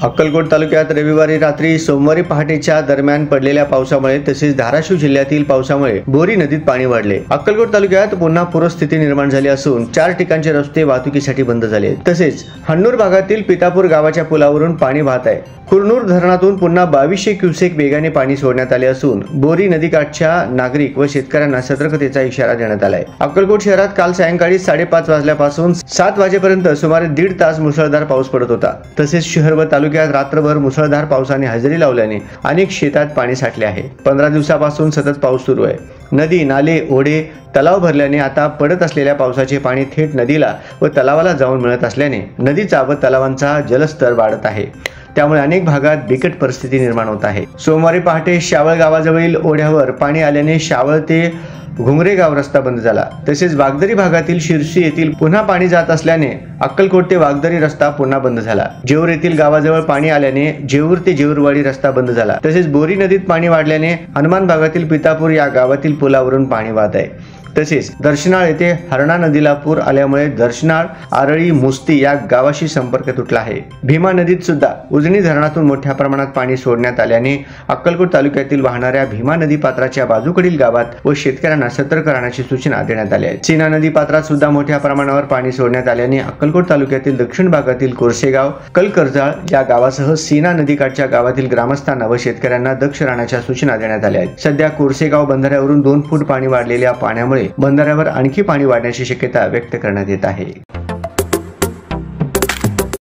अक्कलकोट तालुक्यात रविवारी रात्री सोमवारी पहाटेच्या दरम्यान पडलेल्या पावसामुळे तसेच धाराशिव जिल्ह्यातील पावसामुळे बोरी नदीत पाणी वाढले। अक्कलकोट तालुक्यात पुन्हा पूरस्थिती निर्माण झाली असून 4 ठिकाणचे रस्ते वाहतुकीसाठी बंद झाले। तसेच हन्नूर भागातील पितापूर गावाच्या पुलावरून पाणी वाहत आहे। कुरनूर धरणातून पुन्हा 2200 क्युसेक वेगाने पाणी सोडण्यात आले असून बोरी नदीकाठच्या नागरिक व शेतकऱ्यांना सतर्कतेचा इशारा देण्यात आलाय। अक्कलकोट शहरात काल सायंकाळी 5:30 वाजल्यापासून 7 वाजेपर्यंत सुमारे 1.5 तास मुसळधार पाऊस पडत होता। तसेच शहर व तालुक्यात रात्रभर मुसळधार पावसाने हजेरी लावल्याने अनेक शेतात पाणी साठले आहे। 15 दिवसापासून सतत पाऊस सुरू आहे। नदी, नाले, ओढे, तलाव भरल्याने आता पडत असलेल्या पावसाचे पाणी थेट नदीला व तलावाला जाऊन मिळत असल्याने नदीचा व तलावांचा जलस्तर वाढत आहे। त्यामुळे अनेक भागात बिकट परिस्थिती निर्माण होत आहे। सोमवारी पहाटे शावळ गावाजवळील ओढ्यावर पाणी आल्याने शावळ ते घुंगरेगाव रस्ता बंद झाला। तसेच वागदरी भागातील शिरसी येथील पुन्हा पाणी जात असल्याने अक्कलकोट ते वागदरी रस्ता पुन्हा बंद झाला। जेऊर येथील गावाजवळ पाणी आल्याने जेऊर ते जेऊरवाडी रस्ता बंद झाला। तसेच बोरी नदीत पाणी वाढल्याने हनुमान भागातील पितापूर या गावातील पुलावरून पाणी वाहत आहे। तसेच दर्शनाळ येथे हरणा नदीला पूर आल्यामुळे दर्शनाळ, आरळी, मुस्ती या गावाशी संपर्क तुटला आहे। भीमा नदीत सुद्धा उजनी धरणातून मोठ्या प्रमाणात पाणी सोडण्यात आल्याने अक्कलकोट तालुक्यातील वाहणाऱ्या भीमा नदी पात्राच्या बाजूकडील गावात व शेतकऱ्यांना सतर्क राहण्याची सूचना देण्यात आली आहे। सीना नदी पात्रात सुद्धा मोठ्या प्रमाणावर पाणी सोडण्यात आल्याने अक्कलकोट तालुक्यातील दक्षिण भागातील कोरसेगाव, कलकर्जाळ या गावासह सीना नदीकाठच्या गावातील ग्रामस्थांना व शेतकऱ्यांना दक्ष राहण्याच्या सूचना देण्यात आल्या आहेत। सध्या कोरसेगाव बंधाऱ्यावरून 2 फूट पाणी वाढलेल्या पाण्यामुळे बंधाऱ्यावर आणखी पाणी वाढण्याची शक्यता व्यक्त करण्यात येत आहे।